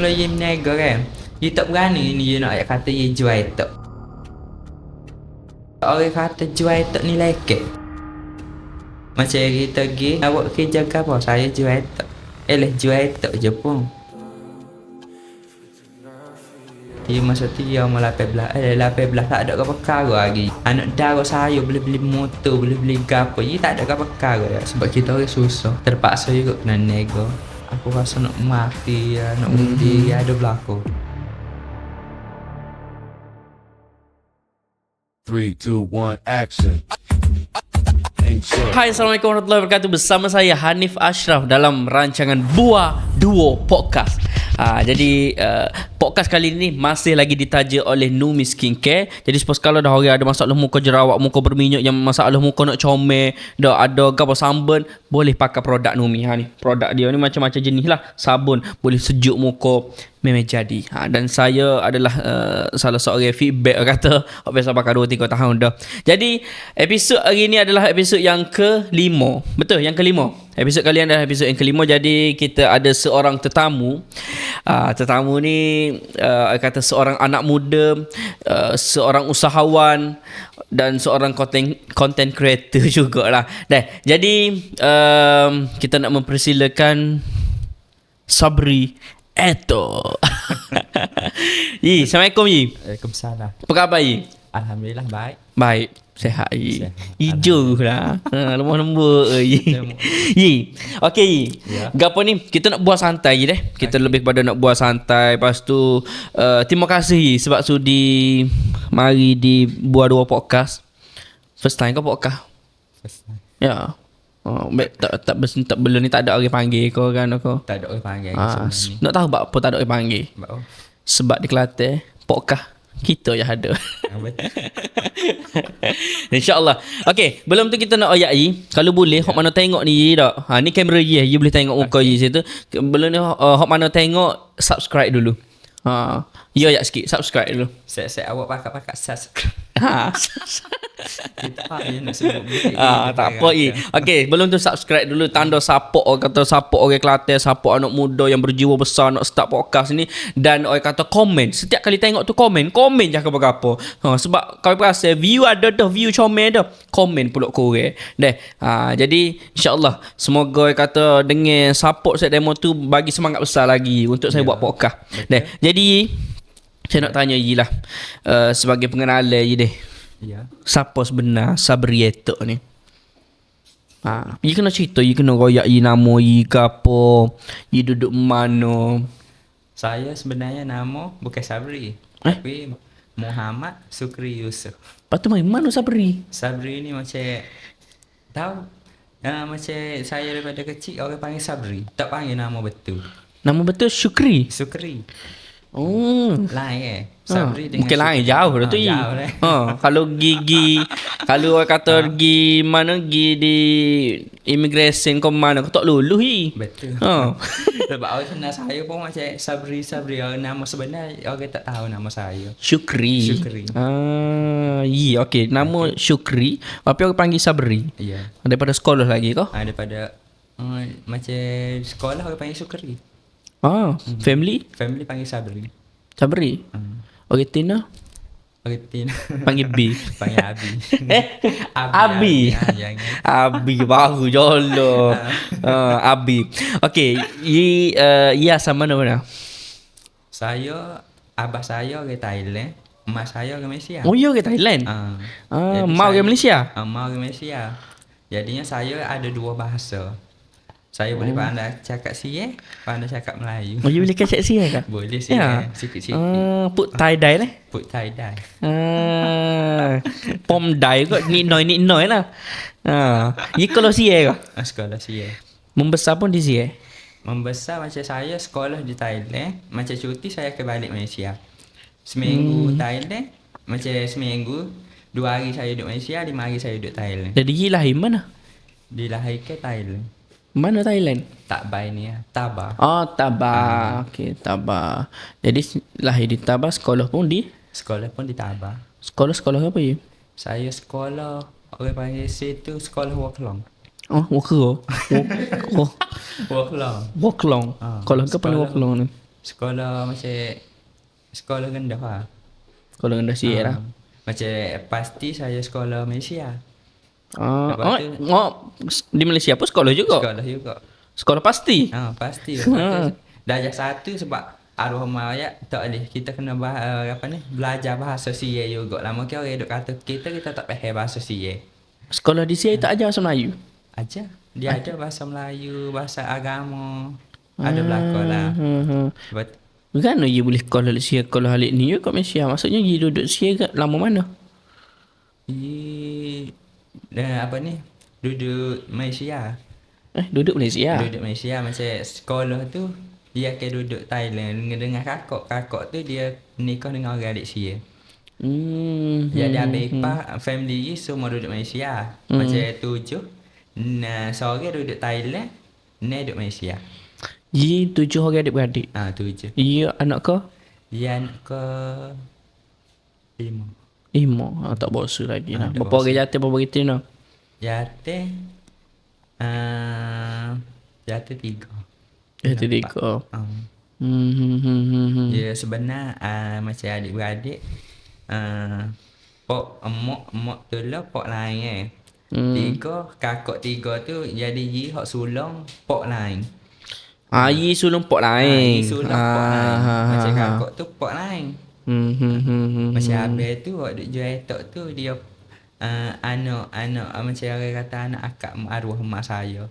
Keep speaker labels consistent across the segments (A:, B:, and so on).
A: Kalau ye meniaga kan, ye tak berani ni ye nak kata ye jual tak. Orang kata jual tak ni leket. Macam kita pergi, awak kerja ke apa? Saya jual tak. Jual tak je pun. Dia masa tu dia umur 18 tak ada apa perkara lagi. Anak dara saya boleh beli motor, boleh beli gapo. Dia tak ada apa perkara ya. Sebab kita orang susah. Terpaksa juga kena nego. Aku rasa nak mati, nak bunuh diri ada berlaku.
B: 3, 2, 1, action.
C: Hai, Assalamualaikum warahmatullahi wabarakatuh. Bersama saya Hanif Ashraf dalam rancangan Buah Duo Podcast. Jadi podcast kali ini masih lagi ditaja oleh Numi Skincare. Jadi suppose kalau dah orang ada masalah muka jerawat, muka berminyak, yang masalah muka nak comel, dah ada gapo sunburn, boleh pakai produk Numi. Ni produk dia ni macam-macam jenis lah. Sabun boleh sejuk muka, memang jadi. Dan saya adalah salah seorang feedback kata biasa pakai 2-3 tahun dah. Jadi episod hari ni adalah episod yang kelima. Betul, yang kelima. Episod kali ini adalah episod yang kelima. Jadi kita ada seorang tetamu. Tetamu ni kata seorang anak muda, seorang usahawan dan seorang content creator jugalah. Jadi kita nak mempersilakan Sabri Eto. Yi, Assalamualaikum Yi.
A: Waalaikumsalam.
C: Apa khabar Yi?
A: Alhamdulillah baik.
C: Baik, sehat Yi. Hijau lah. Lemah lembut Yi. Yi. Okey Yi.
A: Ya.
C: Gapo ni kita nak buat santai je deh. Kita lebih kepada nak buat santai. Lepas tu terima kasih Yi sebab sudi mari di Buah Dua Podcast. First time kau podcast?
A: First time.
C: Ya. Tak belum ni tak ada orang panggil kau kan kau.
A: Tak ada orang panggil
C: Nak tahu apa tak ada orang panggil? Sebab di Kelantan podcast kita je ada. InsyaAllah. Okey, belum tu kita nak ayat Yi. Kalau boleh, hok mana tengok ni Yi tak? Ni kamera Yi. You boleh tengok muka Yi situ. Belum ni hok mana tengok, subscribe dulu. Ya ayat sikit, subscribe dulu.
A: Saya awak pakai subscribe. Kita payah nak sebut.
C: Tak apa Yi. Okey, belum tu subscribe dulu, tanda support orang kata support orang Kelantan, support anak muda yang berjiwa besar nak start podcast ni, dan orang kata komen. Setiap kali tengok tu komen je apa-apa. Sebab kau perasan view ada dah, view comel dah. Komen pula korang. Jadi insya-Allah semoga orang kata dengan support saya demo tu bagi semangat besar lagi untuk saya buat podcast. Jadi saya nak tanya Yi lah, sebagai pengenalan Yi deh.
A: Ya.
C: Siapa sebenar Sabri Eto ni? Yi kena cerita, Yi kena royak Yi nama Yi ke apa, Yi duduk mana.
A: Saya sebenarnya nama bukan Sabri, tapi Muhammad Sukri Yusof.
C: Lepas tu mana Sabri?
A: Sabri ni macam tahu, macam saya daripada kecil orang panggil Sabri, tak panggil nama betul.
C: Nama betul Syukri.
A: Sukri.
C: Lain
A: Sabri dengan
C: mungkin lain jauh dah tu Yi. Kalau gigi kalau orang kata pergi mana, pergi di immigration ke mana, kau tak lulus Yi.
A: Betul. Sebab orang kenal saya pun macam Sabri. Orang nama sebenar orang tak tahu nama saya.
C: Syukri. Yi, okey, nama Syukri tapi orang panggil Sabri.
A: Ya.
C: Daripada sekolah lagi kau?
A: Daripada macam sekolah orang panggil Sukri.
C: Family
A: panggil Sabri.
C: Sabri. Orang Tina
A: Orang
C: panggil B.
A: panggil Abi.
C: Abi.
A: Jangan.
C: Abi baru jolo. Abi. Okey, Yi asal mana?
A: Saya, abah saya orang Thailand, mak saya orang Malaysia.
C: Oh, ya orang Thailand. Mau orang Malaysia.
A: Mau orang Malaysia. Jadinya saya ada dua bahasa. Saya boleh pandai cakap Siye, pandai cakap Melayu.
C: Oh, you boleh cakap Siye ke?
A: Boleh Siye, sikit-sikit.
C: Put tie dye lah.
A: Put tie dye.
C: Pom dye kot, niknoy lah. You kalau Siye ke?
A: Sekolah Siye.
C: Membesar pun di Siye.
A: Membesar macam saya sekolah di Thailand, macam cuti saya ke balik Malaysia. Seminggu Thailand, macam seminggu 2 hari saya duduk Malaysia, 5 hari saya duduk Thailand.
C: Jadi Yi lahir mana?
A: Dilahirkan Thailand.
C: Mana Thailand?
A: Tak Bai ni Tabah.
C: Tabah. Okey, Tabah. Jadi lahir di Tabah, sekolah pun di
A: Tabah.
C: Sekolah apa ya?
A: Saya sekolah orang panggil situ sekolah Woklong.
C: Woklong.
A: Woklong.
C: Woklong. Kalau ke panggil Woklong ni?
A: Sekolah macam sekolah rendah lah.
C: Kalau rendah sikit lah.
A: Macam pasti saya sekolah Malaysia. Lepas
C: Oh,
A: tu-
C: di Malaysia pun sekolah juga.
A: Sekolah juga.
C: Sekolah pasti.
A: Pasti. Lepas tu darjah 1 sebab arwah mak ayah tak boleh. Kita kena belajar bahasa Sia juga. Lama ke orang duk kata kita tak faham bahasa Sia.
C: Sekolah di sini tak ajar bahasa Melayu.
A: Aja. Dia ada bahasa Melayu, bahasa agama. Ada belakang lah. But,
C: Kan dia boleh sekolah di sini, sekolah halik ni kat Malaysia. Maksudnya dia duduk sini kat lama mana?
A: duduk Malaysia.
C: Duduk Malaysia.
A: Duduk Malaysia macam sekolah tu dia akan duduk Thailand dengan kakak. Kakak tu dia nikah dengan orang adik Sia. Jadi abang ipar family semua duduk Malaysia. Macam 7. Nah, seorang duduk Thailand, ni duduk Malaysia.
C: Ji 7 orang adik-beradik.
A: 7.
C: Iya anak ke?
A: Dia anak ke 5.
C: 5. Tak bosu lagi lah.
A: Tak
C: Berapa orang jatuh, berapa kita nak?
A: Jatuh jatuh 3.
C: Jatuh 3.
A: Dia sebenar macam adik-beradik pok emak tu lah pok lain 3 kakak 3 tu jadi ji hak sulung pok lain.
C: Yi sulung pok lain.
A: Ji sulung pok lain. Macam kakak tu pok lain. Macam abang tu hak duk jual tok tu dia anak macam orang kata anak akak arwah mak saya.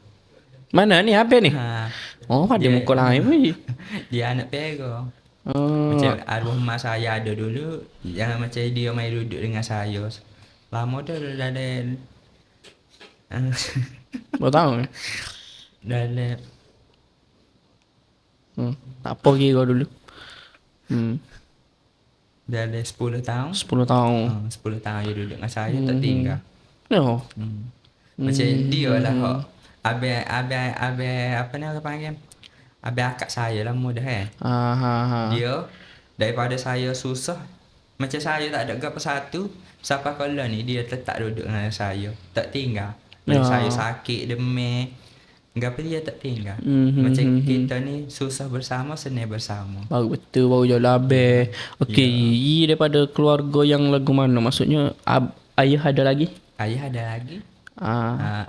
C: Mana ni habis ni? Oh, ada
A: Dia-
C: muka lain pun.
A: Dia anak pera.
C: Oh.
A: Macam arwah mak saya ada dulu yang macam dia main duduk dengan saya. Lama dah ada
C: Berapa tahun?
A: dah ada
C: Tak apa kira dulu.
A: dah ada 10 tahun.
C: 10 tahun.
A: 10 tahun dia duduk dengan saya tak tinggal.
C: No.
A: Macam dia lah hak abang apa ni orang panggil? Abang akak saya lah mudah Dia daripada saya susah macam saya tak ada apa satu siapa kala ni dia tetap duduk dengan saya tak tinggal. Macam saya sakit demam gapo dia tak tinggal. Macam kita ni susah bersama senang bersama.
C: Baru betul, baru jual label. Okey, Yi daripada keluarga yang lagu mana? Maksudnya ayah ada lagi?
A: Ayah ada lagi.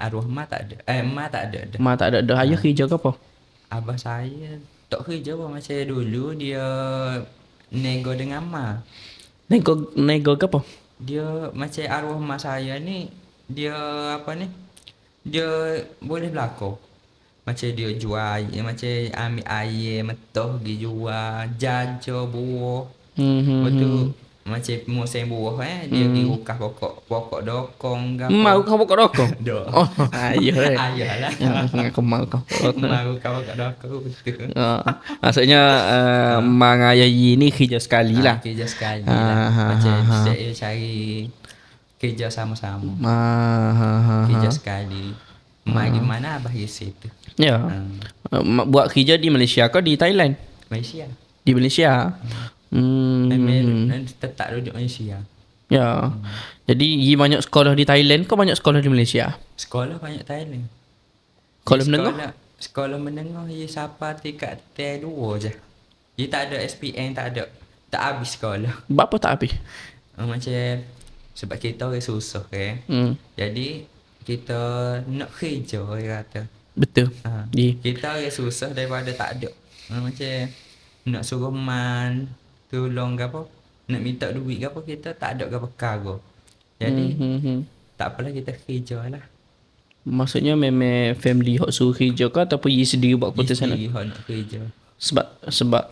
A: Arwah mak tak ada. Mak tak ada.
C: Mak tak ada. Ayah kerja ke apa?
A: Abah saya tak kerja pun macam dulu dia nego dengan mak.
C: Nego ke apa?
A: Dia macam arwah mak saya ni dia apa ni? Dia boleh berlaku. Macam dia jual macam ambil air metah pergi jual jaja buah. Betul macam musim buah dia pergi rukah pokok dokong gapo.
C: Mau kau pokok rokok?
A: Dok.
C: Oh, ayah.
A: Ayalah.
C: Aku mau kau.
A: Mau kau dokong betul.
C: Maksudnya Mang Ayah Yi ni kerja sekali lah.
A: Kerja sekali lah. Macam saya cari kerja sama-sama. Kerja sekali. Mak gimana abah isi tu?
C: Ya. Buat kerja di Malaysia ke di Thailand?
A: Malaysia.
C: Di Malaysia.
A: Memang tetap duduk Malaysia.
C: Ya. Jadi Yi banyak sekolah di Thailand ke banyak sekolah di Malaysia?
A: Sekolah banyak Thailand.
C: Sekolah menengah?
A: Sekolah menengah dia siapa tingkat T2 je. Dia tak ada SPM, tak ada. Tak habis sekolah.
C: Berapa tak habis?
A: Macam sebab kita orang susah Jadi kita nak kerja orang kata.
C: Betul. Yi.
A: Kita orang susah daripada tak ada. Macam nak suruh man tolong ke apa, nak minta duit ke apa, kita tak ada ke perkara. Jadi tak apalah kita kerja lah.
C: Maksudnya memang family hok suruh kerja ke ataupun Yi sendiri buat keputusan?
A: Isteri hak nak kerja.
C: Sebab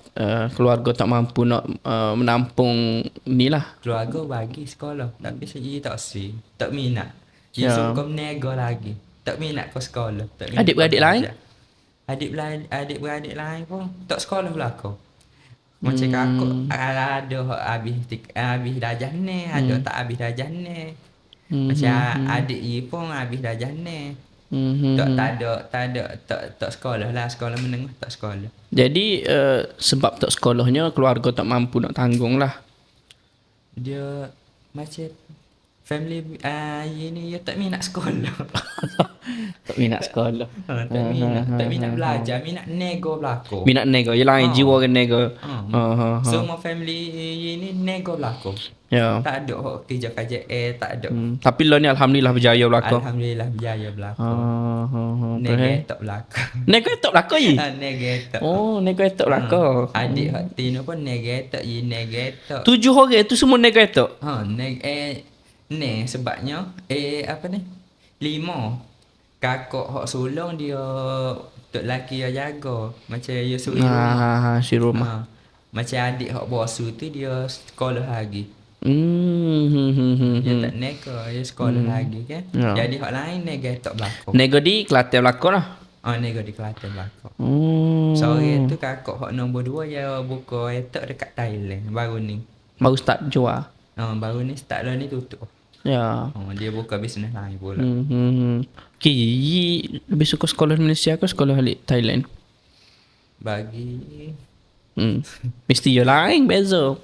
C: keluarga tak mampu nak menampung ni lah.
A: Keluarga bagi sekolah tapi saya tak si, tak minat. Dia suka menego lagi. Tak minat ke sekolah. Tak minat
C: Adik-beradik lain?
A: Adik-beradik lain pun tak sekolah belaka. Macam kakak ada habis darjah ni, ada tak habis darjah ni. Macam adik ye pun habis darjah ni. Tak sekolah lah, sekolah menengah tak sekolah.
C: Jadi sebab tak sekolahnya keluarga tak mampu nak tanggung lah.
A: Dia macam family ini dia tak minat sekolah.
C: Tak minat sekolah.
A: Tak minat belajar, minat nego belakang.
C: Minat nego. Yang lain jiwa kan nego.
A: Semua family ini nego belakang.
C: Ya.
A: Tak ada hok kerja KJL, tak ada.
C: Tapi lo ni alhamdulillah berjaya belakang.
A: Alhamdulillah berjaya belakang.
C: Nego
A: Negetok belakang.
C: etok belakang je.
A: Negetok.
C: Oh, nego etok belakang.
A: Adik hak Tino pun negetok, negetok.
C: 7 orang tu semua nego etok.
A: Sebabnya apa ni? 5. Kakak hak sulung dia tok laki yang jaga. Macam dia suruh.
C: Si rumah.
A: Macam adik hak bosu tu dia sekolah lagi. Dia tak nego, dia sekolah lagi kan.
C: Ya.
A: Jadi hak lain negetok belakang.
C: Nego di Kelantan belakang lah.
A: Nego di Kelantan belakang.
C: Hmm.
A: Sore tu kakak hak nombor 2 dia buka etok dekat Thailand baru ni.
C: Baru start jual.
A: Baru ni start lah ni tutup.
C: Ya.
A: Dia buka bisnes lain pula.
C: Okay, Yi lebih suka sekolah di Malaysia ke sekolah di Thailand?
A: Bagi
C: Mesti yang lain beza.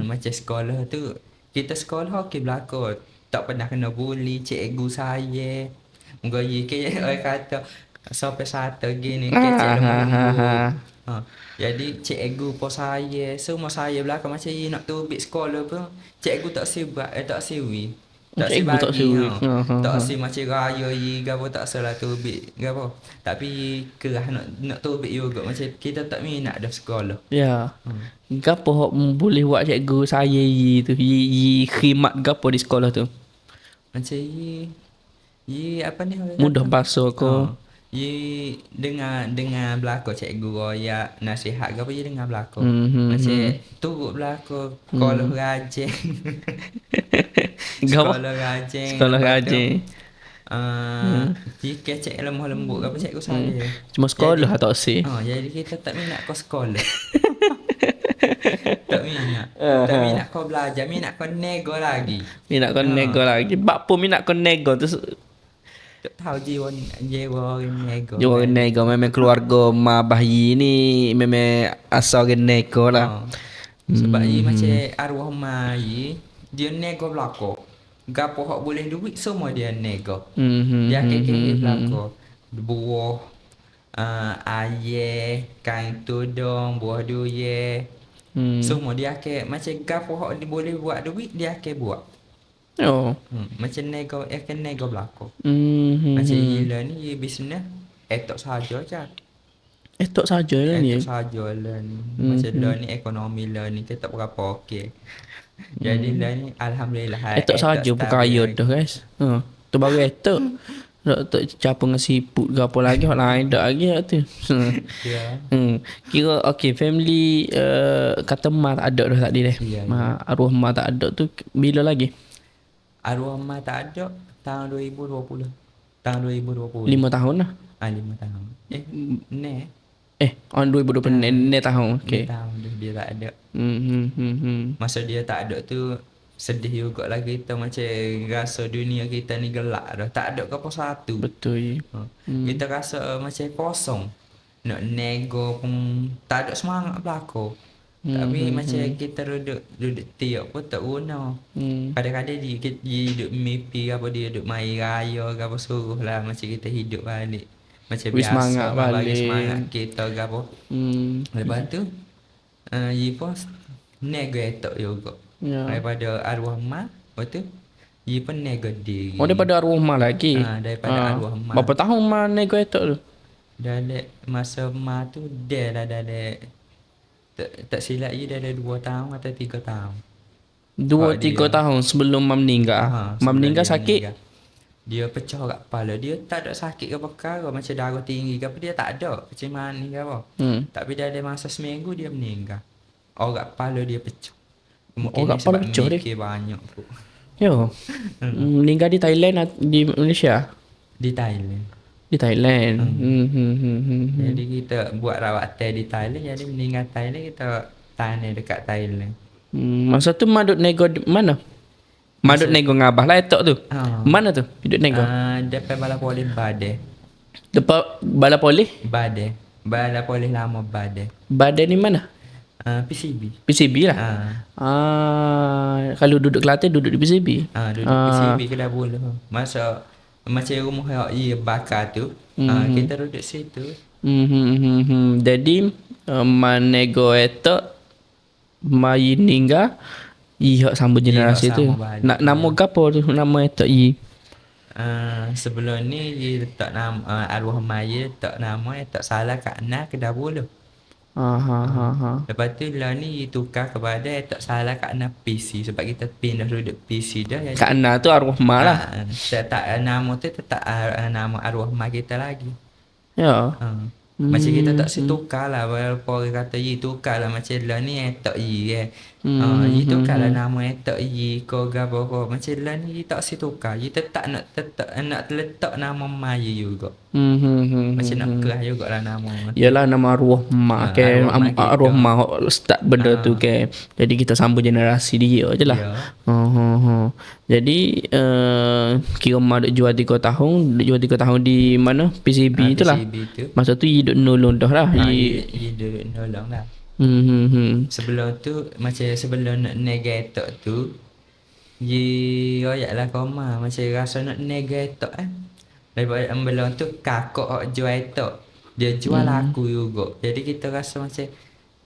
A: macam sekolah tu, kita sekolah okey belakang. Tak pernah kena bully cikgu saya. Moga ye ke orang kata sampai satu gini kecil lemah. Jadi cikgu pun saya, semua saya belakang macam ye nak tubik sekolah pun cikgu tak sibuk, tak siwi. Tak si
C: Cikgu tak
A: bagi.
C: siwi.
A: Tak si macam raya ye gapo tak salah tubik gapo. Tapi kerah nak tubik juga macam kita tak minat dah sekolah.
C: Ya. Gapo hok boleh buat cikgu saya Yi tu? Yi khidmat gapo di sekolah tu?
A: Macam ye apa ni orang
C: Mudah
A: kata?
C: basuh ko.
A: Ye dengar belakang cikgu royak nasihat ke apa ye dengar belakang. Macam turut belakang sekolah rajin.
C: Gapo?
A: Sekolah rajin.
C: Sekolah rajin.
A: Jika cik lemah lembut ke apa cikgu saya.
C: Cuma sekolah tak si.
A: Jadi kita tak minat kau sekolah. Tak minat. Tak minat kau belajar, minat kau nego lagi.
C: Minat kau nego lagi. Bak pun minat kau nego tu.
A: Tak tahu jiwa orang nego.
C: Jual nego memang keluarga ma bayi ni memang asal gen nego lah.
A: Sebab ye macam arwah mai dia nego belakang. Gapo hak boleh duit semua dia nego. Dia kekek belakang. Buah air, kain tudung, buah durian. Semua dia ke macam gapo hak dia boleh buat duit dia ke buat.
C: Oh.
A: Macam nego nego belakang. Macam gila ni bisnes etok saja je.
C: Etok saja lah ni.
A: Etok saja lah ni. Macam lah ni ekonomi lah ni kita tak berapa okey. Jadi lah ni alhamdulillah.
C: Etok saja pun kaya dah guys. Tu baru etok. Tak campur dengan siput ke apa lagi hak lain dak lagi tu.
A: Ya.
C: Kira okey family kata mak tak ada dah tadi deh.
A: Ya,
C: Mak arwah mak tak ada tu bila lagi?
A: Arwah mak tak ada tahun 2020. Tahun 2020.
C: 5 tahun lah.
A: 5 tahun.
C: On 2020 ni tahun.
A: Okay.
C: Okey.
A: Tahun dia tak ada. Masa dia tak ada tu sedih juga lah kita macam rasa dunia kita ni gelap dah. Tak ada apa satu.
C: Betul.
A: Kita rasa macam kosong. Nak nego pun tak ada semangat belakang. Tapi macam kita duduk tiap pun tak guna. Kadang-kadang dia duduk mimpi apa dia duduk main raya ke apa suruh lah macam kita hidup balik. Macam
C: Beri
A: biasa
C: semangat
A: bagi
C: balik.
A: semangat kita ke apa. Lepas tu dia pun nego etok juga.
C: Ya.
A: Daripada arwah mak. Lepas tu dia pun nego diri.
C: Oh daripada arwah mak lagi.
A: Daripada arwah mak.
C: Berapa tahun mak nego etok tu?
A: Dalam masa mak tu dia dah dalam tak silap je dah ada 2 tahun atau 3 tahun.
C: 2-3 tahun sebelum mak meninggal. Mak meninggal sakit.
A: Meninggal. Dia pecah kat kepala. Dia tak ada sakit ke perkara macam darah tinggi ke apa dia tak ada. Macam mana ke apa. Tapi dah ada masa seminggu dia meninggal. Orang kepala dia pecah. Mungkin
C: Orang
A: dia
C: kepala
A: sebab
C: pecah dia?
A: mikir banyak pun.
C: Yo. Meninggal di Thailand di Malaysia?
A: Di Thailand.
C: Di Thailand.
A: Jadi kita buat rawatan di Thailand. Jadi meninggal Thailand kita tanah dekat Thailand.
C: Masa tu mak duk nego di mana? Mak duk nego ngabah lah etok tu. Mana tu? Duk nego.
A: Depan bala polis Badai.
C: Depan bala polis?
A: Badai. Bala polis lama Badai.
C: Badan ni mana?
A: PCB.
C: PCB lah. Kalau duduk Kelantan duduk di PCB.
A: Duduk PCB ke dah boleh. Masa macam rumah hak bakar tu, kita duduk situ.
C: Jadi manego etok mai ningga hak sambung generasi
A: hak
C: tu.
A: sambung balik.
C: Nak nama gapo tu nama etok i?
A: Sebelum ni dia letak nama arwah maya letak nama tak salah kat anak ke dah boleh. Lepas tu lah ni tukar kepada tak salah kat anak PC sebab kita pindah duduk PC dah.
C: Kak Ana tu arwah mak lah.
A: Tak nama tu tetap nama arwah mak kita lagi.
C: Ya.
A: Macam kita tak setukar lah. Walaupun orang kata ye tukar lah macam lah ni tak ye ye tukar lah nama tak ye kau gapo kau macam lah ni tak setukar. Ye tetap nak letak nama maya juga. Macam nak kerah juga lah nama.
C: Yalah nama arwah mak ke arwah mak start benda tu ke. Jadi kita sambung generasi dia je lah. Jadi kira mak duk jual 3 tahun, duk jual 3 tahun di mana? PCB tu lah. Masa tu ye duk nolong dah lah.
A: Ye duk nolong lah. Sebelum tu macam sebelum nak negator tu ye royak lah koma macam rasa nak negator Lepas belum tu kakak jual etok. Dia jual aku juga. Jadi kita rasa macam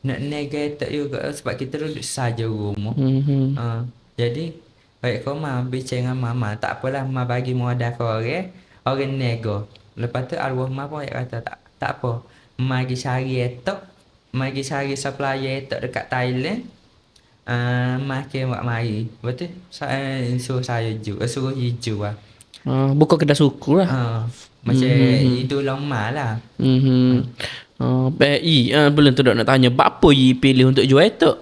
A: nak negator juga sebab kita duduk saja rumah. Jadi baik kau bincang dengan mama. Tak apalah mama bagi modal ke orang nego. Lepas tu arwah mama pun kata tak apa. Mama pergi cari etok. Mama pergi cari supplier etok dekat Thailand. Makin buat mari. Lepas tu suruh saya juga. Suruh hijau lah.
C: Bukan kedai suku lah.
A: Macam itu lama lah.
C: Belum tu nak tanya. Apa ye pilih untuk jual etok?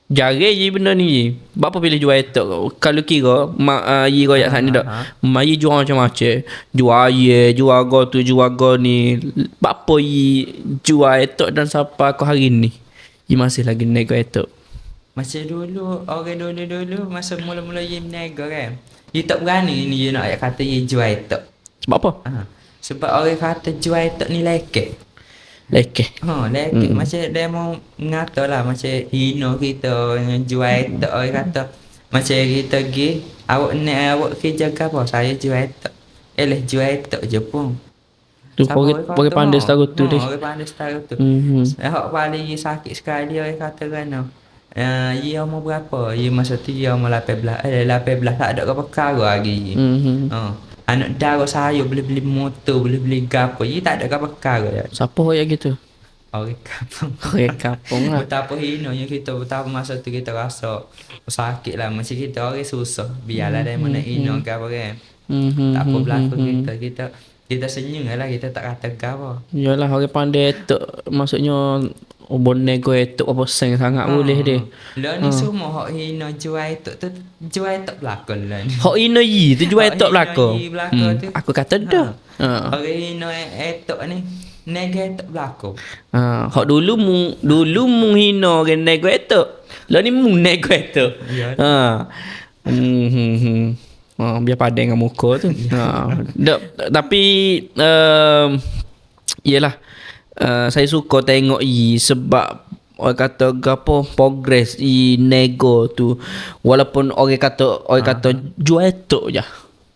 C: Jarang ye benda ni. Apa pilih jual etok? Kalau kira mak ye royak sana dak. Mak ye jual macam-macam. Jual ye, jual go tu, jual go ni. Apa ye jual etok dan sampai ke hari ni? Ye masih lagi nego etok.
A: Macam dulu, orang dulu masa mula-mula ye menego kan. Ye tak berani ni ye nak kata ye jual etok.
C: Sebab apa?
A: Sebab orang kata jual etok ni lekek.
C: Lekek.
A: Lekek. Macam dia mau ngata lah macam hino kita jual etok. Orang kata macam kita pergi awak kerja ke apa? Saya jual etok. Jual etok je pun.
C: Tu bagi pandai setara tu deh.
A: Orang pandai setara tu. Hak paling sakit sekali orang kata kan. Ia umur berapa? Ia masa tu ia umur 18. 18 tak ada apa perkara lagi. Anak darah saya boleh beli motor, boleh beli gapo. Ia tak ada apa perkara.
C: Siapa yang gitu?
A: Orang kampung.
C: Orang kampung lah.
A: Betapa hinonya kita, betapa masa tu kita rasa sakit lah. Macam kita orang susah. Biarlah dia mana hino ke apa kan. Tak apa berlaku kita senyum lah. Kita tak kata gapo.
C: Yalah orang pandai tu maksudnya bonego itu apa seng sangat boleh deh.
A: Lah ni semua hak hino jual itu tu jual tak belakang lah.
C: Hak hino yi tu jual tak belakang. Aku kata dah.
A: Orang hino etok ni nego tak belakang.
C: Hak dulu mu hino orang nego etok. Lah ni mu nego etok. Biar padan dengan muka tu. Tapi iyalah. Saya suka tengok sebab orang kata gapo progress nego tu walaupun orang kata jual etok je.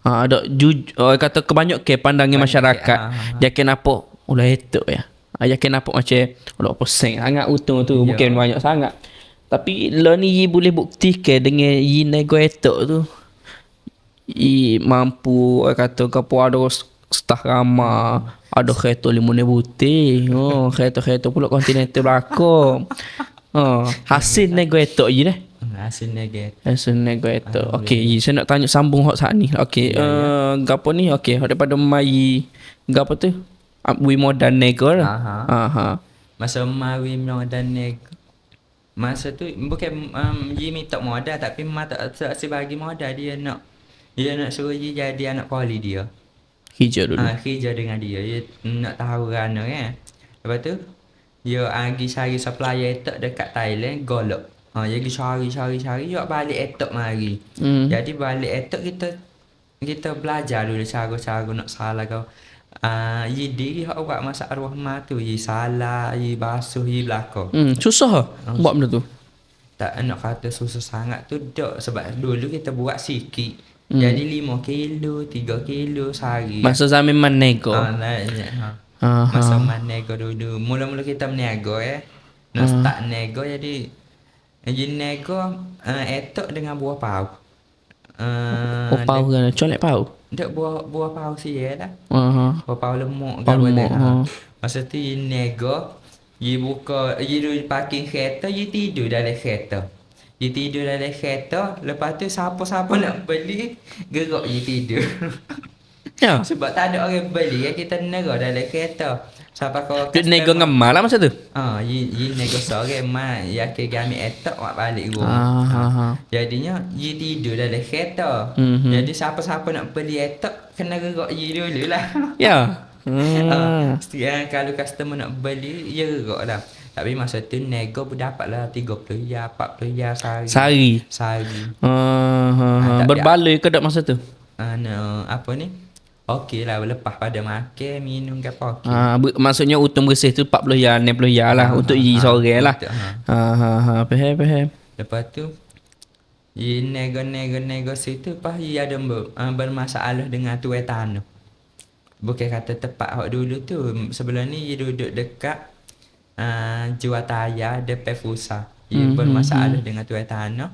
C: Ada orang kata kebanyak ke pandangnya masyarakat dia kenapa ulah etok ya. Ya kenapa macam ulah apa seng sangat untung tu bukan banyak sangat. Tapi lo ni boleh buktikan dengan nego etok tu mampu orang kata gapo ada stah ramah. Ada kereta 5,000 putih. Kereta pula kontinental belakang. Hasil nego etok je dah. Hasil nego etok. Okey, saya nak tanya sambung hak saat ni. Okey, gapo ni? Okey, daripada mai gapo tu? We modern nego lah.
A: Masa mai modern nego. Masa tu bukan dia minta modal tapi tak sebagi modal dia nak suruh dia jadi anak poli dia.
C: Hijau dulu.
A: Hijau dengan dia nak tahu kerana kan. Lepas tu dia pergi cari supplier etok dekat Thailand golok. Dia pergi cari dia balik etok mari. Jadi balik etok kita belajar dulu cara nak salah kau. Ye diri hak buat masa arwah mak tu, ye salah, ye basuh, ye belakang.
C: Susah lah buat benda tu.
A: Tak nak kata susah sangat tu tak, sebab dulu kita buat sikit. Jadi 5 kilo, 3 kilo sehari.
C: Masa zaman menego.
A: Naiknya.
C: Masa
A: Masa menego dulu. Mula-mula kita menego Nak start nego jadi nego etok dengan buah pau.
C: Pau kan, colek pau.
A: Tak buah pau lah. Buah pau lemuk
C: Pau
A: apa
C: lemuk,
A: dah. Masa tu nego, buka, duduk parking kereta, tidur dalam kereta. Tidur dalam kereta, lepas tu siapa-siapa nak beli, gerak tidur.
C: Ya.
A: Sebab tak ada orang beli, kita nera dalam kereta. Sampai kau
C: Duk nego ngemal lah masa tu.
A: ye nego sore mai yakin kami etok wak balik rumah. Jadinya ye tidur dalam kereta. Jadi siapa-siapa nak beli etok kena gerak ye dulu lah.
C: Ya.
A: Sekarang kalau customer nak beli, ye gerak lah. Tapi masa tu nego pun dapatlah 30 ya, 40 ya sehari. Sehari.
C: Berbaloi ke tak masa tu?
A: Apa ni? Okey lah, lepas pada makan, minum ke apa okey.
C: Maksudnya untung bersih tu 40 ya, 60 ya lah untuk ye sore lah. Faham.
A: Lepas tu ye nego situ, pas ye ada bermasalah dengan tuai tanah. Bukan kata tepat hak dulu tu. Sebelum ni ye duduk dekat Juataya depan Fusa. Ye bermasalah dengan tuai tanah.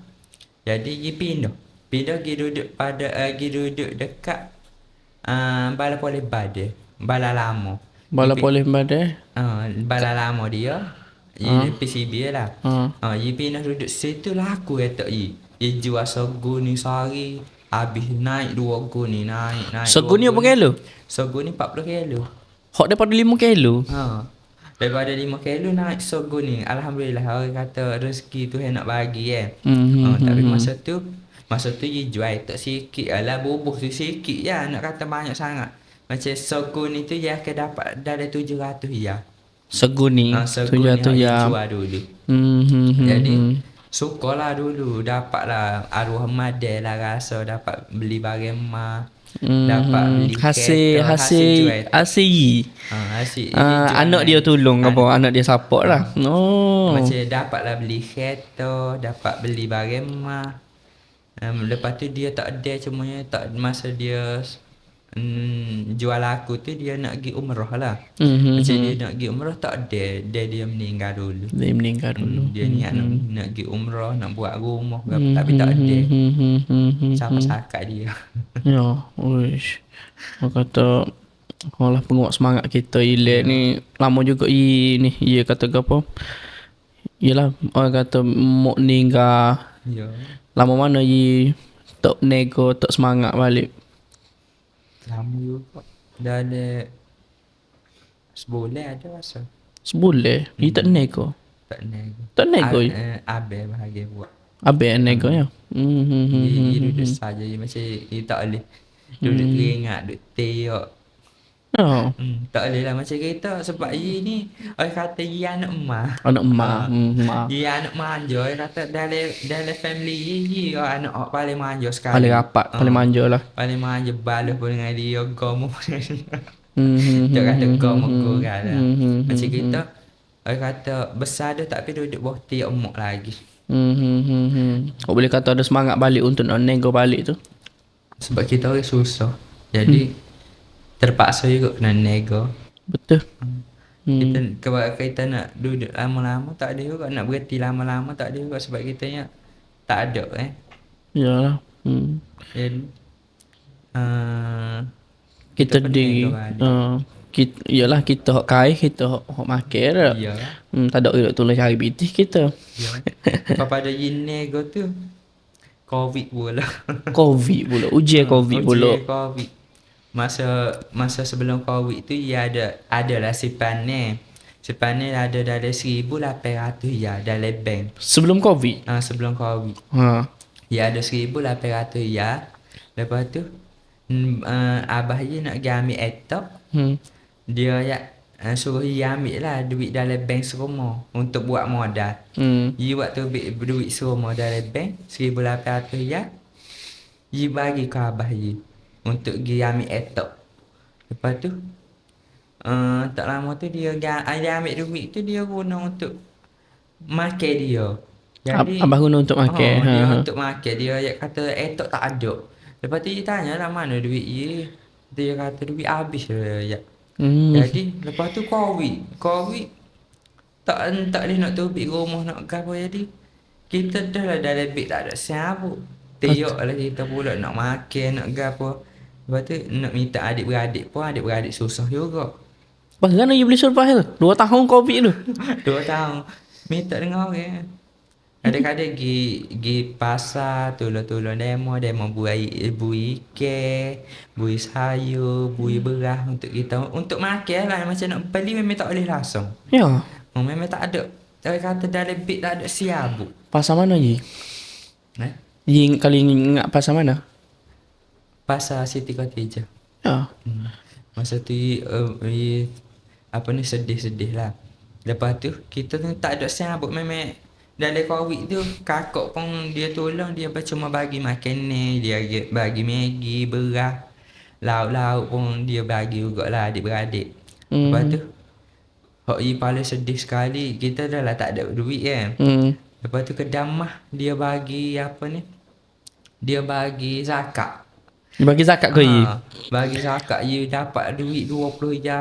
A: Jadi ye pindah ye duduk dekat Bala Polis Bade, Bala Lama.
C: Bala Polis Bade.
A: Bala Lama dia. Ye PCB lah. Ye pindah duduk situ laku etok ye. Ye jual sego ni sehari habis naik 2 go ni naik.
C: Sego ni apa kilo?
A: Sego ni 40 kilo.
C: Hak daripada 5 kilo.
A: Daripada 5 kilo naik sego ni. Alhamdulillah orang kata rezeki tu nak bagi tapi masa tu ye jual tak sikit lah, bubuh tu sikit ya, nak kata banyak sangat. Macam sego ni tu ye akan dapat dari 700 ya.
C: Sego ni 700 ya.
A: Jual dulu. Jadi syukurlah dulu dapatlah arwah madai lah rasa dapat beli barang mah. Dapat beli
C: hasil anak dia tolong apa, anak dia support lah.
A: Macam dapatlah beli kereta, dapat beli barang mah. Lepas tu dia tak ada, cumanya tak masa dia jual aku tu dia nak pergi umrah lah. Macam dia nak pergi umrah tak ada, dia meninggal dulu. Dia ni nak pergi umrah, nak buat rumah tapi tak ada. Sama sakat dia.
C: Ya, wish. Orang kata Allah penguat semangat kita Ilek ni lama juga ni ia kata ke apa? Yalah orang kata mau meninggal.
A: Ya.
C: Lama mana tak nego, tak semangat balik?
A: Lama juga. Dah ada sebulan ada rasa.
C: Sebulan? Ye tak nego?
A: Tak nego.
C: Tak nego?
A: Abang bahagia buat.
C: Abang nego ya?
A: Dia duduk saja. Macam dia tak boleh. Duduk teringat, duduk teyok. Tak boleh lah macam kita. Sebab ye ni orang kata ye anak emak.
C: Anak emak.
A: Ye anak manja. Orang kata dalam family ye anak paling manja sekali.
C: Paling rapat, paling manja lah.
A: Paling manja, balas pun dengan dia, gomo pun dengan dia. Tak kata gomo kurang lah. Macam kita orang kata besar dah tapi duduk bawah tiap emak lagi.
C: Kau boleh kata ada semangat balik untuk nak nego balik tu.
A: Sebab kita orang susah. Jadi terpaksa juga kena nego.
C: Betul.
A: Kita nak duduk lama-lama tak ada juga, nak berhenti lama-lama tak ada juga sebab kita tak ada
C: Yalah.
A: Jadi
C: kita di yalah kita hok kai, kita hok makan dah.
A: Ya.
C: Tak ada orang tolong cari bitih kita.
A: Ya. Pada nego tu COVID pula.
C: Ujian COVID pula.
A: COVID. Masa sebelum COVID tu ya adalah sipan ni. Sipan ni ada dari 1,800 ya dalam bank.
C: Sebelum COVID?
A: Sebelum COVID. Ya ada 1,800 ya. Lepas tu abah je nak pergi ambil etok. Dia suruh dia ambil lah duit dalam bank serumah untuk buat modal. Dia waktu duit serumah dalam bank 1,800 ya. Dia bagi ke abah je untuk pergi ambil etok. Lepas tu Tak lama tu dia ambil duit tu dia guna untuk makan dia. Jadi
C: Abah guna untuk makan.
A: dia
C: Ha.
A: untuk makan dia kata etok tak ada. Lepas tu dia tanya lah mana duit ye. Dia kata duit habis ya. Jadi lepas tu Covid tak boleh nak tubik rumah nak gapo jadi kita dah lah dalam beg tak ada siapa. Tiok lah kita pula nak makan nak gapo. Lepas tu nak minta adik-beradik pun adik-beradik susah juga.
C: Pas kan you boleh survive tu? 2 tahun Covid tu.
A: 2 tahun minta dengan orang. Kadang-kadang gi pasar tolong-tolong demo bui ikan, bui sayur, bui beras untuk kita untuk makan lah macam nak beli memang tak boleh langsung.
C: Ya.
A: Memang tak ada. Dia kata dalam beg tak ada siabu.
C: Pasar mana je?
A: Eh?
C: Ye kali ingat pasar mana?
A: Pasar Siti Kotija.
C: Ya.
A: Masa tu apa ni sedih-sedih lah. Lepas tu kita tu tak ada siabu memang dalam Covid tu kakak pun dia tolong dia cuma bagi makan ni, dia bagi Maggi, beras, lauk-lauk pun dia bagi jugalah adik-beradik. Lepas tu hak paling sedih sekali kita dah lah tak ada duit kan. Lepas tu kedamah dia bagi apa ni? Dia bagi zakat.
C: Dia bagi zakat ke ye?
A: Bagi zakat you dapat duit 20 je.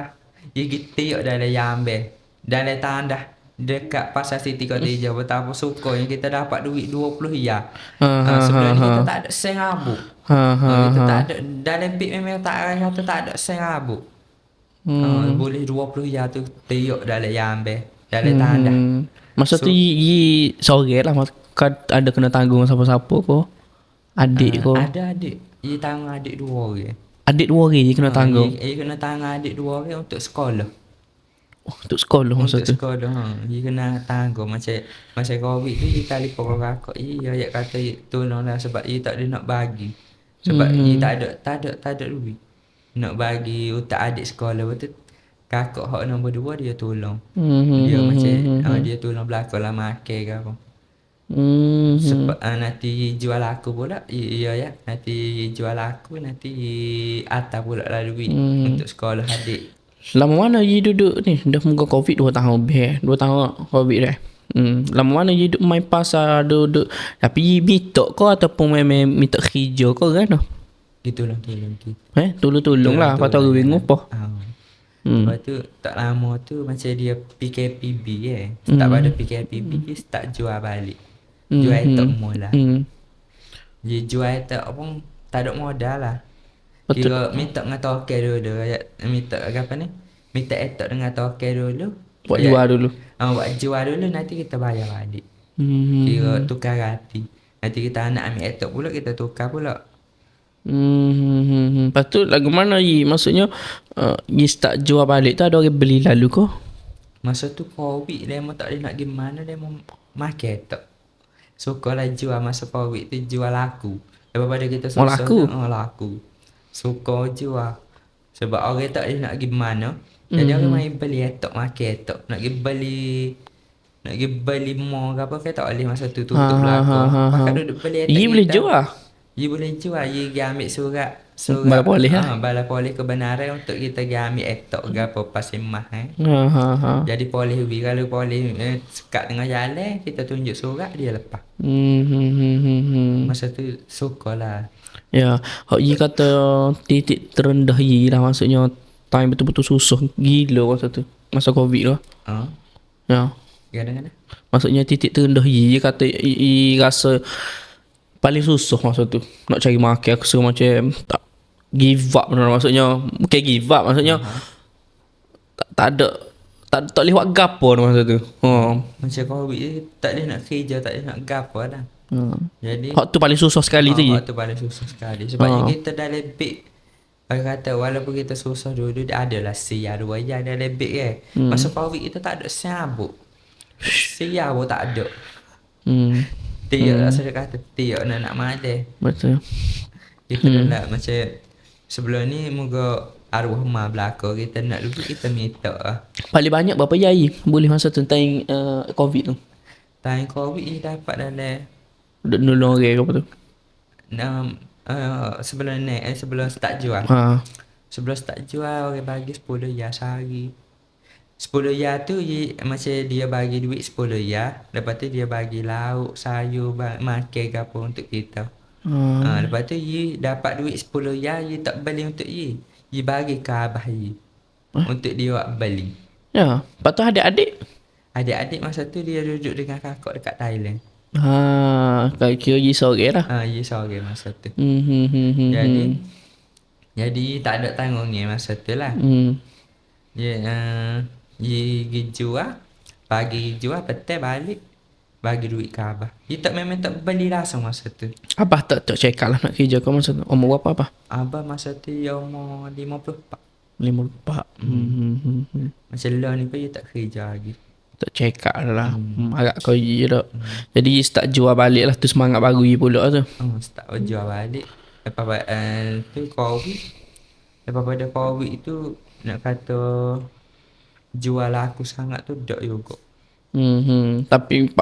A: You kita dalam Yambel. Dalam tandah dekat pasar Siti Kotija betapa suka yang kita dapat duit 20 ya. Sebelum ni kita tak ada sen rabu. Kita tak ada dalam beg memang tak kata tak ada sen rabu. Boleh 20 ya tu tiuk dalam Yambel. Dalam tandah.
C: Masa tu ye sore lah ada kena tanggung siapa-siapa ko? Adik ko?
A: Ada adik. Ye tanggung adik 2 orang.
C: Adik 2 orang je kena tanggung.
A: Ye kena tanggung adik 2 orang untuk sekolah.
C: Oh, untuk sekolah masa tu.
A: Untuk sekolah dia kena tanggung macam Covid tu dia telefon kakak dia kata tolonglah sebab dia tak ada nak bagi. Sebab dia tak ada duit nak bagi untuk adik sekolah. Betul kakak hak nombor 2 dia tolong. Dia macam dia tolong belakang lah makan ke apa. Sebab nanti jual aku pula ya nanti jual aku nanti atas pula lah duit untuk sekolah adik.
C: Lama mana ye duduk ni? Dah muka Covid 2 tahun lebih. 2 tahun Covid dah. Lama mana ye duduk main pasar duduk. Tapi ye minta ke ataupun memang minta kerja ke kan?
A: Tolong
C: Tolong lah. Lepas tu orang bingung apa?
A: Lepas tu tak lama tu macam dia PKPB start pada PKPB dia start jual balik. Jual etok mula. Dia jual etok pun tak ada modal lah.
C: Betul.
A: Kira minta dengan token dulu. Minta apa ni? Minta etok dengan token dulu.
C: Buat jual dulu.
A: Buat jual dulu nanti kita bayar balik. Kira tukar hati. Nanti kita nak ambil etok pula kita tukar pula.
C: Lepas tu lagu mana ye? Maksudnya ye start jual balik tu ada orang beli lalu ke?
A: Masa tu Covid dia tak boleh nak pergi mana dia mau makan etok. Sukalah jual masa Covid tu jual laku. Daripada kita susah laku. Suka jual. Sebab orang tak boleh nak pergi mana. Jadi orang main beli etok makan etok. Nak pergi beli mall ke apa ke tak boleh masa tu tutup belakang. Pakai duduk beli etok.
C: Ye boleh jual?
A: Ye boleh jual. Ye pergi ambil surat
C: Bala polis
A: bala polis kebenaran untuk kita pergi ambil etok ke apa pasal mah Jadi polis kalau polis sekat tengah jalan kita tunjuk surat dia lepas. Masa tu sukalah.
C: Ya, hak ye kata titik terendah ye lah maksudnya time betul-betul susah gila masa tu. Masa Covid tu. Ya.
A: Kadang-kadang.
C: Maksudnya titik terendah ye kata ye rasa paling susah masa tu. Nak cari makan aku rasa macam tak give up benar maksudnya. Bukan give up maksudnya tak ada tak boleh buat gapo masa tu.
A: Macam Covid ni tak boleh nak kerja, tak boleh nak gapo dah. Jadi
C: hak tu paling susah sekali tu ye.
A: Hak tu paling susah sekali sebab kita dalam beg. Orang kata walaupun kita susah dulu dia adalah siar 2 jam dalam beg Masa Covid kita tak ada siabuk. Siar pun tak ada. Tiap lah saya kata tiap nak makan.
C: Betul.
A: Kita nak macam sebelum ni moga arwah mak belaka kita nak dulu kita minta lah.
C: Paling banyak berapa jari boleh masa tentang Covid tu?
A: Time Covid ni dapat dalam
C: nolong orang ke apa tu?
A: sebelum start jual. Sebelum start jual orang bagi 10 ya sehari. 10 ya tu macam dia bagi duit 10 ya. Lepas tu dia bagi lauk, sayur, makan ke apa untuk kita. Lepas tu ye dapat duit 10 ya, ye tak beli untuk ye. Ye bagi ke abah ye. Untuk dia buat beli.
C: Ya. Lepas tu adik-adik.
A: Adik-adik masa tu dia duduk dengan kakak dekat Thailand.
C: Kau kira je seorang lah.
A: Ye seorang masa tu.
C: Jadi
A: Jadi tak ada tanggung ni masa tu lah. Ye pergi jual, pagi jual, petang balik bagi duit ke abah. Ye tak memang tak beli langsung masa tu.
C: Abah tak check out lah nak kerja kau masa tu. Umur berapa Abah?
A: Abah masa tu dia umur 54.
C: 54.
A: Macam lah ni pun ye tak kerja lagi.
C: Tak check out lah. Agak kau je tak. Jadi start jual balik lah tu semangat baru je pula tu.
A: Start jual balik. Lepas tu Covid. Lepas pada Covid tu nak kata jual laku sangat tu tak juga.
C: Tapi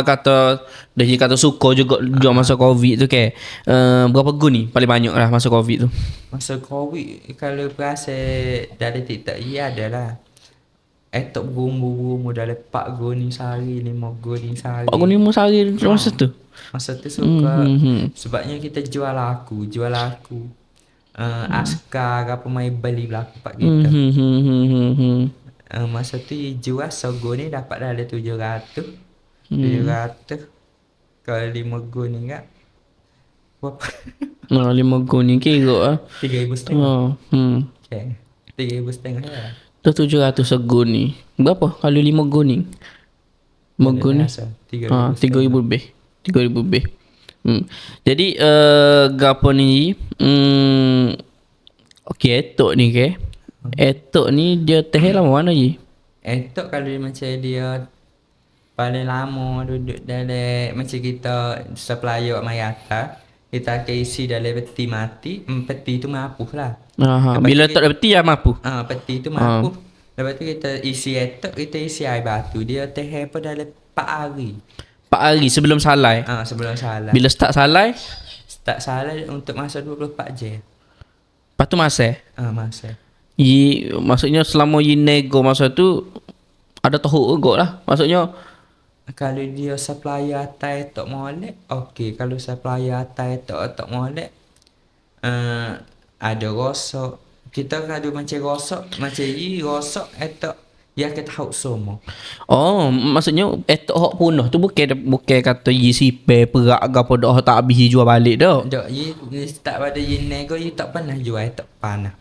C: kata dia kata suka juga jual masa Covid tu ke. Berapa gun ni paling banyak lah masa Covid tu?
A: Masa Covid kalau berasa dari TikTok ya adalah etok berumur-umur dalam 4 gun ni sehari, 5 gun ni sehari.
C: 4 gun 5 sehari masa tu?
A: Masa tu suka sebabnya kita jual laku. Askar apa main beli berlaku pak kita. Masa tu jual segun ni dapat dah ada 700. 700 kalau 5 gun ni kan berapa?
C: 5 gun ni kira lah
A: 3,500. Okay. 3,500 lah.
C: Tu 700 segun ni. Berapa kalau 5 gun ni? 5 gun ni 3,000 lebih. 3,000 lebih. Jadi gapo ni okey etok ni ke? Etok ni dia teh lama mana je?
A: Etok kalau dia macam dia paling lama duduk dalam macam kita supplier mayata, kita akan isi dalam peti mati, peti tu mapuh lah.
C: Bila tak ada peti ya mampu.
A: Peti tu mapuh. Lepas tu kita isi etok, kita isi air batu. Dia teh apa dalam 4 hari.
C: 4 hari sebelum salai.
A: Sebelum salai.
C: Bila start salai?
A: Start salai untuk masa 24 jam.
C: Lepas tu masa?
A: Masa.
C: Maksudnya selama you nego masa tu ada tahu juga lah. Maksudnya
A: kalau dia supplier atas tak molek, okey. Kalau supplier atas tak molek, ada rosak. Kita kalau macam rosak, macam rosak etok ya kita tahu semua.
C: Maksudnya etok hak punah tu bukan kata ye sipe perak ke apa dah tak habis jual balik dah.
A: Tak, ye start pada ye nego ye tak pernah jual etok panah.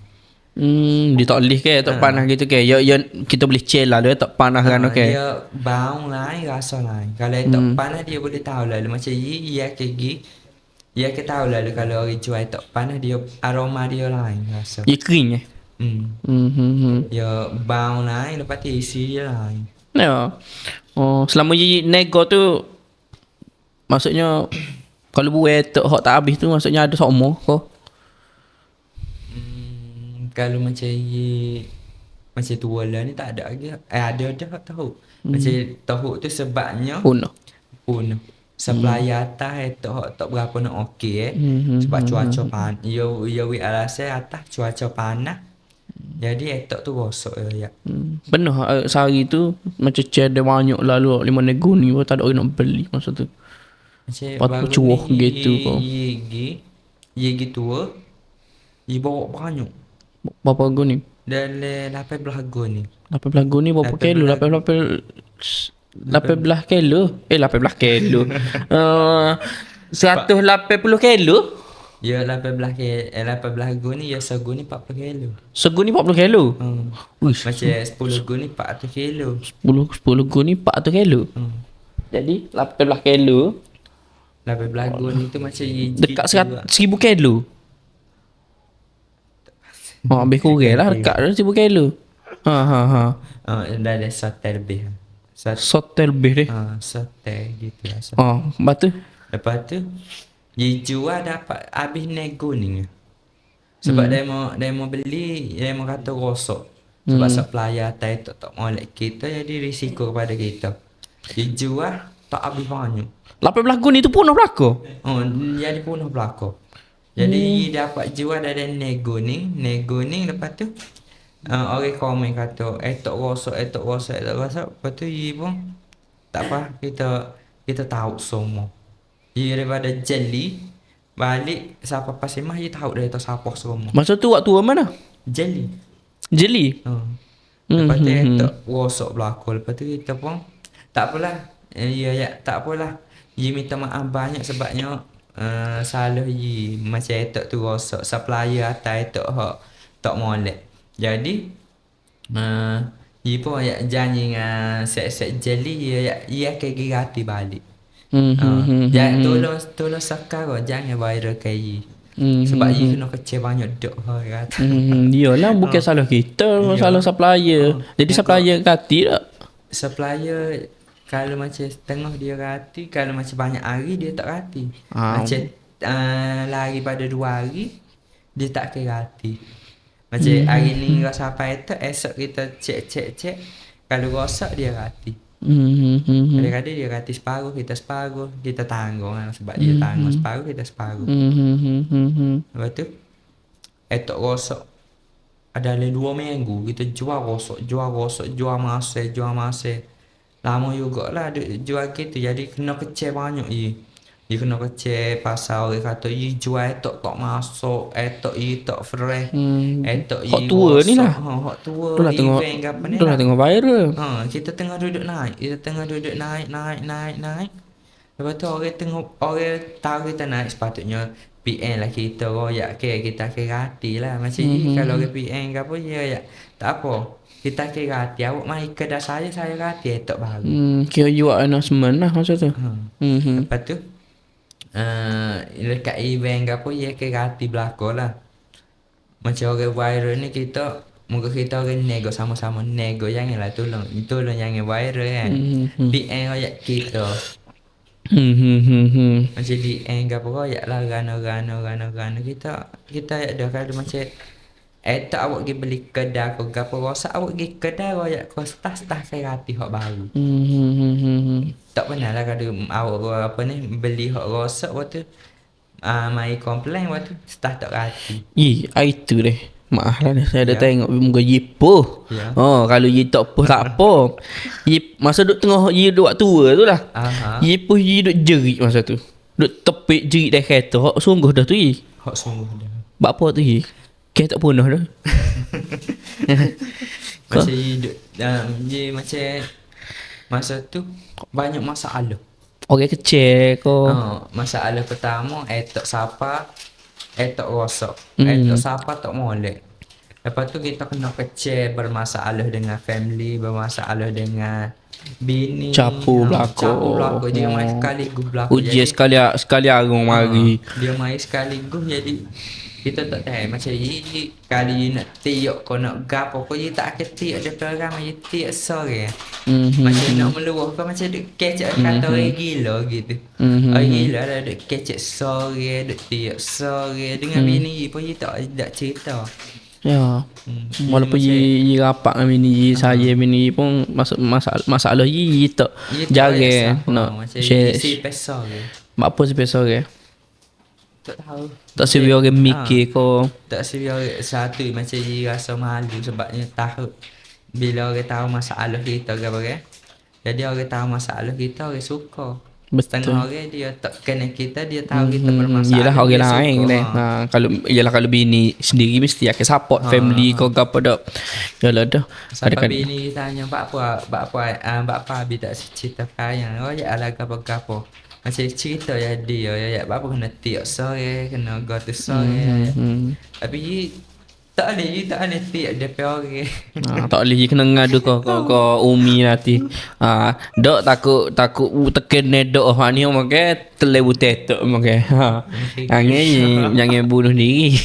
C: Dia tak boleh ke tak panas gitu ke. Ya kita boleh chill lah dia tak panas kan okey.
A: Dia bau lain, rasa lain. Kalau tak panas dia boleh tahu lah macam ye akan pergi. Dia akan tahu lah kalau orang jual tak panas dia aroma dia lain rasa.
C: Dia kering
A: Dia bau lain lepas tu isi dia lain.
C: Ya. Selama je nego tu maksudnya kalau buat hak tak habis tu maksudnya ada semua kau.
A: Kalau macam macam tua lah ni tak ada lagi. Ada tahu. Macam tahu tu sebabnya
C: Punah.
A: Supplier atas tak berapa nak okey sebab cuaca panas. Ya alasan atas cuaca panas. Jadi etok tu rosak ya.
C: Benar sehari tu macam ada banyak lalu 5 nego ni pun tak ada orang nak beli masa tu.
A: Macam
C: cuah gitu kau.
A: Ye gitu. Ye bawa banyak.
C: Berapa gun ni?
A: Dalam 18 gun ni.
C: 18 gun ni berapa kilo? 18 kilo. 18 kilo. 180 kilo?
A: Ya 18 gun ni ya segun ni 40 kilo.
C: Segun ni 40 kilo?
A: Macam 10 gun ni 400 kilo.
C: 10 gun ni 400 kilo? Jadi 18 kilo
A: 18 gun ni tu macam
C: dekat 1000 kilo? Habis kurang lah dekat dah 1000 kilo.
A: Dah ada sotel lebih.
C: Sotel lebih deh.
A: Sotel gitu lah.
C: Lepas tu
A: dia jual dapat habis nego ni. Sebab dia mau beli, dia mau kata rosak. Sebab supplier atas tak molek kita jadi risiko kepada kita. Dia jual tak habis banyak.
C: 18 gun itu punah belaka?
A: Jadi punah belaka. Jadi dapat jual dari nego ni lepas tu orang komen kata tok rosak. Lepas tu ye pun tak apa, kita tahu semua. Ye daripada jelly balik siapa pasal mah ye tahu dah siapa semua.
C: Masa tu waktu mana?
A: Jelly.
C: Jelly.
A: Lepas tu tok rosak berlaku. Lepas tu kita pun tak apalah. Tak apalah. Ye minta maaf banyak sebabnya salah ye macam etok tu rosak supplier atas etok hak tak molek. Jadi ye pun ya janji dengan set jelly ye akan ganti balik. Jangan tolong sekarang jangan viral ke ye. Sebab ye kena kecil banyak dok kata.
C: Iyalah bukan salah kita, salah supplier. Jadi supplier ganti tak?
A: Supplier kalau macam setengah dia rati, kalau macam banyak hari dia tak rati. Macam lari pada 2 hari dia tak kira rati. Macam hari ni rasa apa itu, esok kita cek. Kalau rosak dia rati. Kadang-kadang dia rati separuh, kita tanggung sebab dia tanggung separuh, kita separuh. Lepas tu etok rosak ada 2 minggu kita jual rosak, jual masih. Lama jugalah jual gitu. Jadi kena kecil banyak ye. Ye kena kecil pasal orang kata ye jual etok tak masuk, etok ye tak fresh. Etok ye
C: hak tua ni lah.
A: Hak tua.
C: Tu lah tengok. Tu lah tengok viral.
A: Kita tengah duduk naik. Naik. Lepas tu orang tahu kita naik, sepatutnya PN lah kita royak ke kita kira hati lah. Macam ni kalau orang PN ke apa ya tak apa. Kita kira hati, awak mai kedai saya hati etok baru.
C: Kira jual announcement lah masa tu.
A: Lepas tu dekat event ke apa ya kira hati belakang lah. Macam orang viral ni kita muka kita orang nego sama-sama nego, janganlah tolong jangan viral kan. PN royak kita. Macam DM ke apa royak lah gana kita ada kalau macam tak awak pergi beli kedai ke apa rosak, awak pergi kedai royak kau start kaya hati hak baru. Tak pernah lah kalau awak apa ni beli hak rosak waktu mai komplain waktu start tak hati.
C: Itu deh. Maaf lah saya dah tengok muka Yipo. Kalau Yi tak apa. Masa duk tengah Yi duk tua tu lah. Yipo Yi duk jerit masa tu. Duk tepik jerit dah kereta. Hak sungguh dah tu Yi.
A: Hak sungguh dah.
C: Buat apa tu Yi? Kereta tak punah dah.
A: Macam Yi duk Yi macam masa tu banyak masalah.
C: Orang kecil ko.
A: Masalah pertama etok siapa etok rosak. Etok siapa tak molek. Lepas tu kita kena kecil bermasalah dengan family, bermasalah dengan bini.
C: Capu belako.
A: Dia mai sekaligus belako.
C: Ujian sekali arung mari.
A: Dia mai sekaligus jadi kita tak tahu macam ni kali nak tiok kau nak gapo kau ye tak akan tiok depan orang ye tiok sore. Macam nak meluah kau macam duk kecek kata orang gila gitu. Orang gila ada duk kecek sore, duk tiok sore dengan bini pun ye tak cerita.
C: Ya. Walaupun ye rapat dengan bini saya bini pun masalah ye tak jarang nak share.
A: Si pesal ke.
C: Apa si pesal ke?
A: Tak tahu.
C: Tak sebi orang mikir ko.
A: Tak sebi orang satu macam dia rasa malu sebabnya tahu bila orang tahu masalah kita ke apa kan. Jadi orang tahu masalah kita orang suka.
C: Betul.
A: Setengah orang dia tak kenal kita, dia tahu kita bermasalah.
C: Yalah orang lain deh. Kalau bini sendiri mesti akan support family kau ke apa dak. Yalah dah.
A: Sampai bini tanya apa abi tak cerita kaya. Oh ya ala gapo-gapo. Macam cerita ya dia apa kena tiok sore, kena go to sore. Tapi tak ada tiok DP orang.
C: Tak boleh kena ngadu kau umi nanti. Dok takut tekan nedok hak ni makan terlebu tetok makan. Jangan bunuh diri.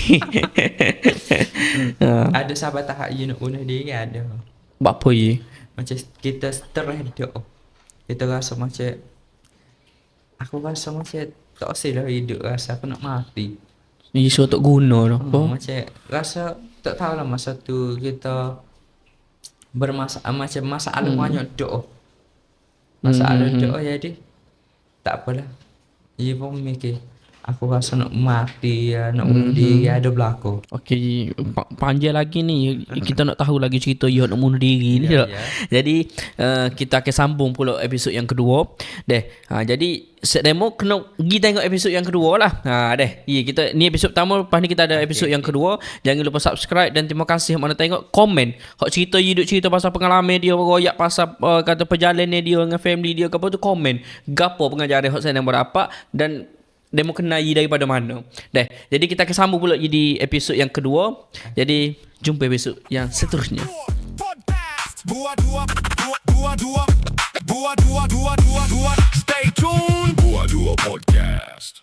A: Ada sahabat tak you nak bunuh diri ada.
C: Buat apa ye?
A: Macam kita stres dok. Kita rasa macam aku rasa macam tak usah hidup, rasa aku nak mati.
C: Isu tak guna dah.
A: Macam rasa tak tahulah masa tu kita macam masalah banyak dok. Masalah dok jadi tak apalah. Dia pun mikir Aku rasa nak mati, nak bunuh diri ada berlaku.
C: Okey, panjang lagi ni. Kita nak tahu lagi cerita you nak bunuh diri ni.
A: Ya,
C: tak?
A: ya.
C: Jadi kita akan sambung pula episod yang kedua. Jadi Set Demo kena pergi tengok episod yang kedua lah. Kita ni episod pertama, lepas ni kita ada episod yang kedua. Jangan lupa subscribe dan terima kasih mana tengok. Komen hak cerita you duk cerita pasal pengalaman dia, royak pasal kata perjalanan dia dengan family dia ke apa tu, komen. Gapo pengajaran hak Set Demo dapat dan demo kenal you daripada mana. Jadi kita akan sambung pula di episod yang kedua. Jadi jumpa episod yang seterusnya.
B: Stay tuned. Buah Dua Podcast.